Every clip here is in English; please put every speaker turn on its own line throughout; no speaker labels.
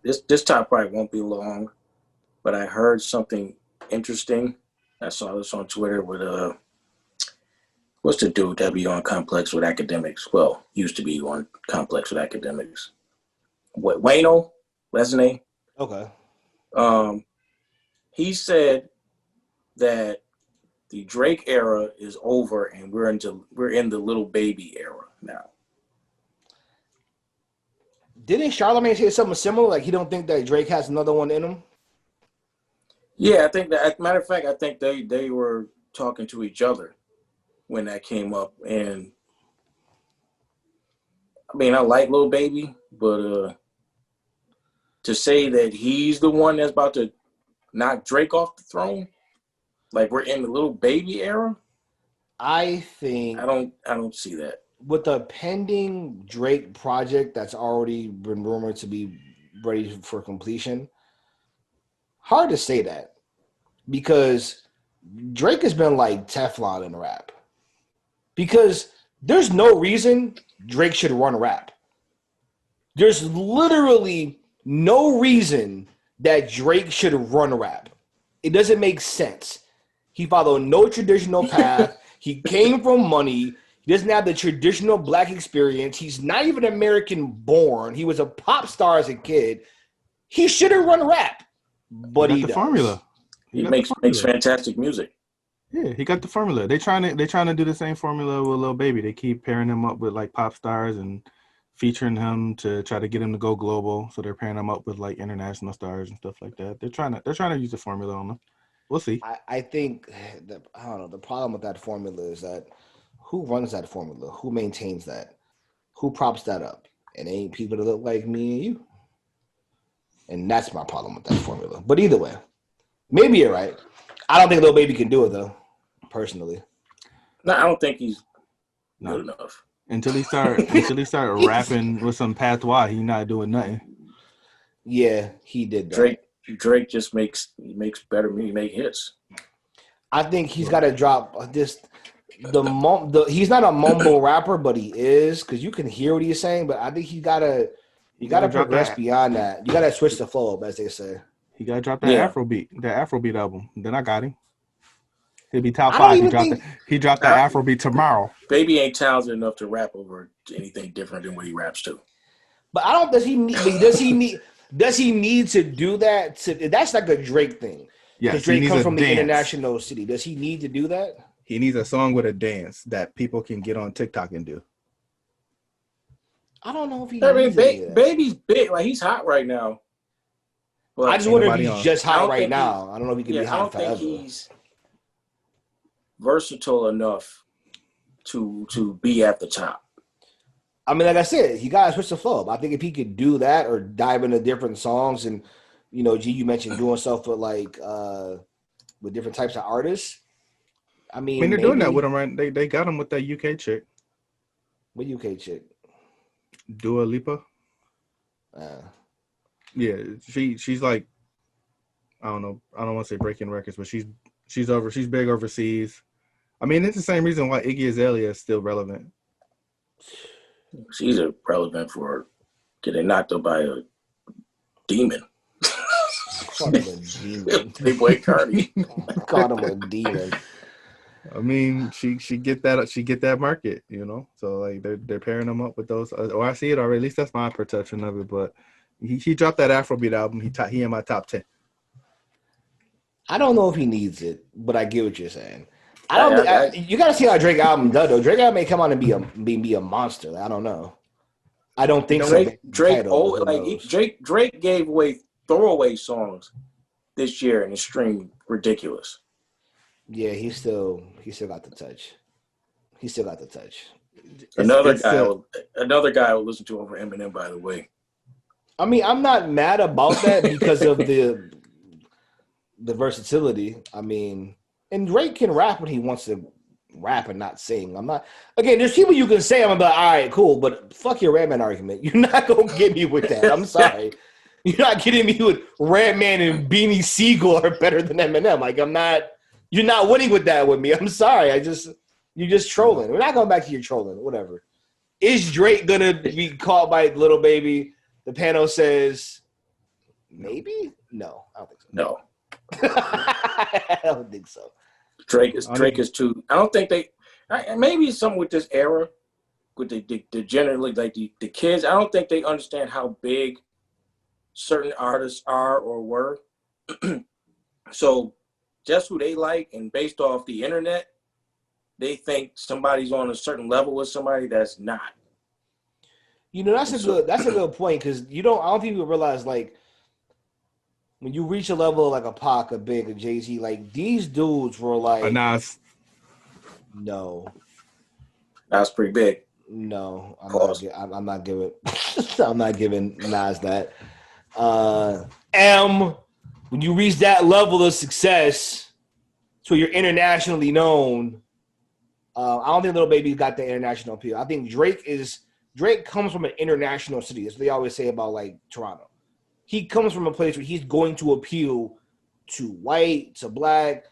this top probably won't be long, but I heard something interesting. I saw this on Twitter with what's the dude that be on Complex with Academics? Well, used to be on Complex with Academics. What Wayno? That's his name.
Okay.
He said that the Drake era is over and we're in the Lil Baby era now.
Didn't Charlamagne say something similar? Like he don't think that Drake has another one in him?
Yeah, I think that. As a matter of fact, I think they were talking to each other when that came up. And I mean, I like Lil Baby, but to say that he's the one that's about to knock Drake off the throne, like we're in the Lil Baby era,
I think
I don't see that.
With the pending Drake project that's already been rumored to be ready for completion, hard to say that because Drake has been like Teflon in rap. Because there's no reason Drake should run rap. There's literally no reason that Drake should run rap. It doesn't make sense. He followed no traditional path. He came from money. He doesn't have the traditional black experience. He's not even American born. He was a pop star as a kid. He shouldn't run rap, but he does.
Formula.
He makes fantastic music.
Yeah, he got the formula. They're trying to do the same formula with Lil Baby. They keep pairing him up with like pop stars and featuring him to try to get him to go global. So they're pairing him up with like international stars and stuff like that. They're trying to use the formula on them. We'll see.
I think I don't know. The problem with that formula is that who runs that formula? Who maintains that? Who props that up? It ain't people that look like me and you. And that's my problem with that formula. But either way, maybe you're right. I don't think Lil Baby can do it though, personally.
No, I don't think he's good enough.
Until he start rapping with some patois, he's not doing nothing.
Yeah, he did that.
Drake just makes better music, he make hits.
I think he's got to drop this. He's not a mumble rapper, but he is because you can hear what he's saying. But I think you gotta progress beyond that. You gotta switch the flow up, as they say.
He gotta drop that Afrobeat album. Then I got him. He'll be top 5. He dropped that Afrobeat tomorrow.
Baby ain't talented enough to rap over anything different than what he raps to.
But I don't. Does he need to do that? That's like a Drake thing.
Yeah,
Drake comes from the international city. Does he need to do that?
He needs a song with a dance that people can get on TikTok and do.
I don't know if he.
Baby's big. Like he's hot right now.
But I just wonder if he's just hot right now. I don't know if he can be hot forever. I don't think
he's versatile enough to be at the top.
I mean, like I said, he got to switch the flow up. I think if he could do that or dive into different songs and, you mentioned doing stuff with different types of artists. I mean,
they're doing that with him, right? They got him with that UK chick.
What UK chick?
Dua Lipa. Yeah, she's like, I don't know. I don't want to say breaking records, but she's big overseas. I mean, it's the same reason why Iggy Azalea is still relevant.
She's relevant for getting knocked up by a demon.
Called him a demon.
Playboy Cardi.
Called him a demon.
I mean, she get that market, So like they're pairing them up with those. Or I see it already. At least that's my perception of it. But he dropped that Afrobeat album. He in my top 10.
I don't know if he needs it, but I get what you're saying. You got to see how Drake album does though. Drake album may come out and be a monster. Like, I don't know. I don't think
Drake gave away throwaway songs this year and it streamed ridiculous.
Yeah, he still got the touch. He still got the touch.
Another guy will listen to over Eminem, by the way.
I mean, I'm not mad about that because of the versatility. I mean, and Drake can rap when he wants to rap and not sing. I'm not. Again, there's people you can say. I'm gonna be like, all right, cool, but fuck your Redman argument. You're not gonna get me with that. I'm sorry. You're not getting me with Redman and Beanie Siegel are better than Eminem. Like I'm not. You're not winning with that with me. I'm sorry. You're just trolling. We're not going back to your trolling. Whatever. Is Drake gonna be caught by Lil Baby? The panel says Maybe? No, I don't think so.
No.
I don't think so.
Drake is too. I don't think they. Maybe something with this era, with the generally like the kids. I don't think they understand how big certain artists are or were. So just who they like, and based off the internet, they think somebody's on a certain level with somebody that's not.
You know, that's a good point, because I don't think people realize, like, when you reach a level like a Pac, a Big, a Jay-Z, like, these dudes were like,
Nas.
no,
That's pretty big.
no, I'm not giving I'm not giving Nas that. When you reach that level of success, so you're internationally known, I don't think Lil Baby got the international appeal. I think Drake comes from an international city. That's what they always say about, like, Toronto. He comes from a place where he's going to appeal to white, to black.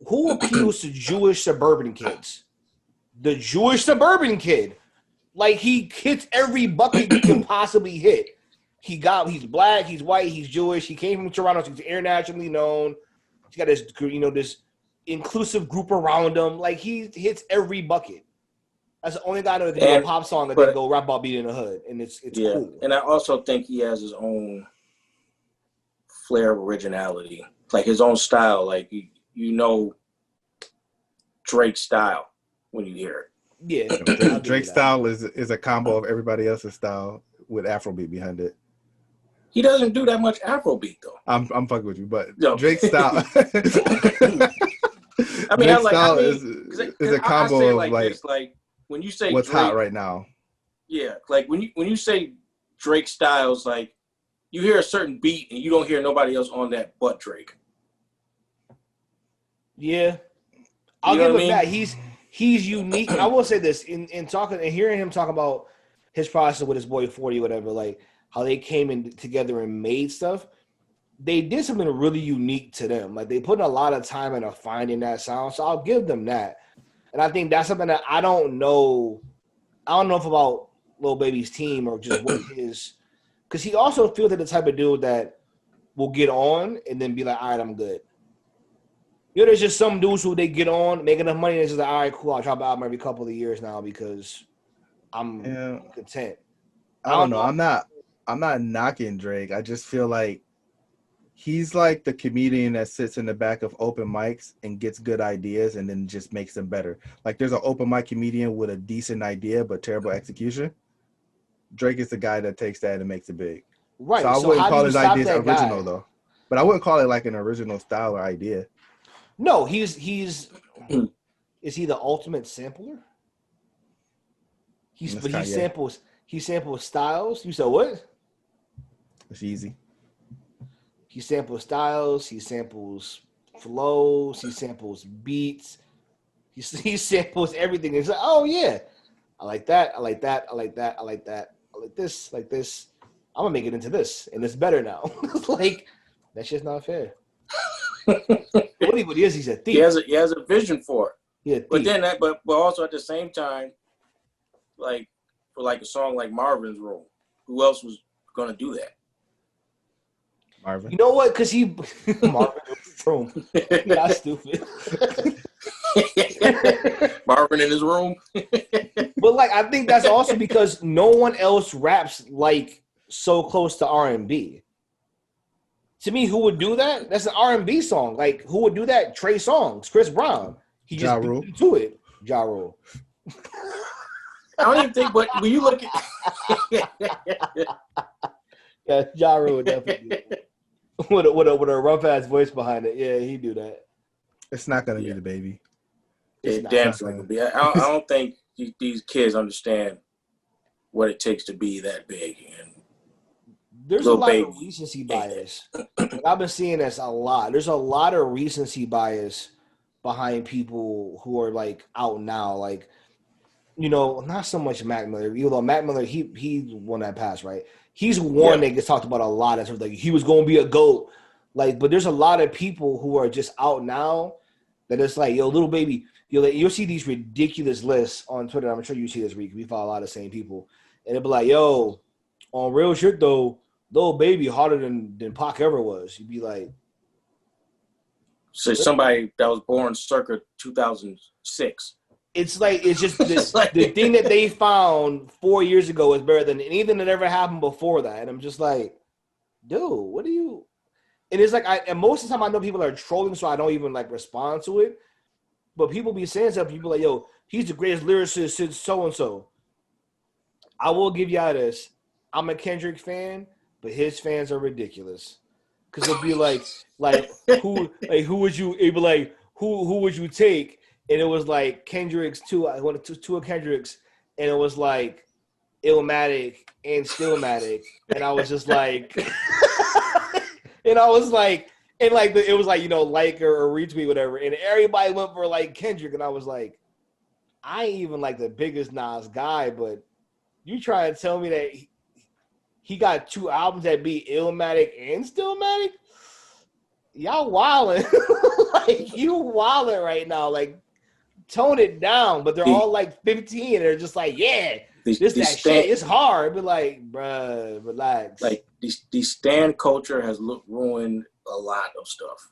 Who appeals to Jewish suburban kids? The Jewish suburban kid. Like, he hits every bucket you can possibly hit. He's black, he's white, he's Jewish. He came from Toronto, so he's internationally known. He's got this, this inclusive group around him. Like, he hits every bucket. That's the only guy that can do a pop song and then go rap about being in the hood, and it's cool. And
I also think he has his own flair of originality, like his own style. Like you know Drake's style when you hear
it. Yeah,
Drake's style is a combo of everybody else's style with Afrobeat behind it.
He doesn't do that much Afrobeat though.
I'm fucking with you, but Drake's style.
Drake's
style is a combo of
like when you say
what's
Drake,
hot right now.
Yeah, like when you say Drake styles, like you hear a certain beat and you don't hear nobody else on that but Drake.
Yeah, I'll give him that. He's unique. I will say this in talking and hearing him talk about his process with his boy 40, whatever, like how they came in together and made stuff. They did something really unique to them. Like, they put in a lot of time into finding that sound. So I'll give them that. And I think that's something that I don't know if about Lil Baby's team or just what his, because he also feels like the type of dude that will get on and then be like, all right, I'm good. You know, there's just some dudes who they get on, make enough money, and it's just like, all right, cool, I'll drop an album every couple of years now because I'm content.
I don't know. I'm not knocking Drake. I just feel like he's like the comedian that sits in the back of open mics and gets good ideas and then just makes them better. Like, there's an open mic comedian with a decent idea but terrible execution. Drake is the guy that takes that and makes it big.
Right.
So I wouldn't call his ideas original though. But I wouldn't call it like an original style or idea.
No, he's is he the ultimate sampler? He samples styles. You said what?
It's easy.
He samples styles. He samples flows. He samples beats. He samples everything. It's like, oh yeah, I like that. I like that. I like that. I like that. I like this. Like this. I'm gonna make it into this, and it's better now. Like, that's just not fair. What he is, he's a thief.
He has a vision for it.
Yeah,
but then but also at the same time, like for like a song like Marvin's Room, who else was gonna do that?
Marvin.
You know what? Because Marvin's Room. Not stupid.
Marvin in his room.
But like, I think that's also because no one else raps like so close to R&B. To me, who would do that? That's an R&B song. Like, who would do that? Trey Songz, Chris Brown. He just beat into it. Ja Rule.
I don't even think, but when you look at
yeah, Ja Rule definitely with a rough ass voice behind it. Yeah, he do that.
It's not gonna be the Baby.
It's damn sure gonna be. I don't think these kids understand what it takes to be that big. And
there's a lot of recency bias. I've been seeing this a lot. There's a lot of recency bias behind people who are like out now. Like, you know, not so much Mac Miller. Even though Mac Miller, he won that pass, right? He's one that gets talked about a lot as like he was going to be a GOAT. Like, but there's a lot of people who are just out now that it's like, yo, Lil Baby, you'll see these ridiculous lists on Twitter. I'm sure you see this week. We follow a lot of the same people. And it'll be like, yo, on real shit though, Lil Baby harder than Pac ever was. You'd be like,
So somebody that was born circa 2006.
it's like it's just
It's like,
the thing that they found 4 years ago is better than anything that ever happened before that. And I'm just like, dude, what do you? And it's like and most of the time I know people are trolling, so I don't even like respond to it. But people be saying stuff. People like, yo, he's the greatest lyricist since so and so. I will give y'all this. I'm a Kendrick fan, but his fans are ridiculous. Cause it'll be like who would you? It'd be like who would you take? And it was like Kendrick's two. I wanted two of Kendrick's, and it was like Illmatic and Stillmatic, and I was just like, and I was like, and like it was like like or retweet whatever, and everybody went for like Kendrick, and I was like, I ain't even like the biggest Nas guy, but you try to tell me that he got 2 albums that beat Illmatic and Stillmatic? Y'all wildin'. Like, you wildin' right now. Like, tone it down. But they're all like 15. And they're just like, yeah, shit. It's hard. But like, bruh, relax.
Like, the stan culture has ruined a lot of stuff.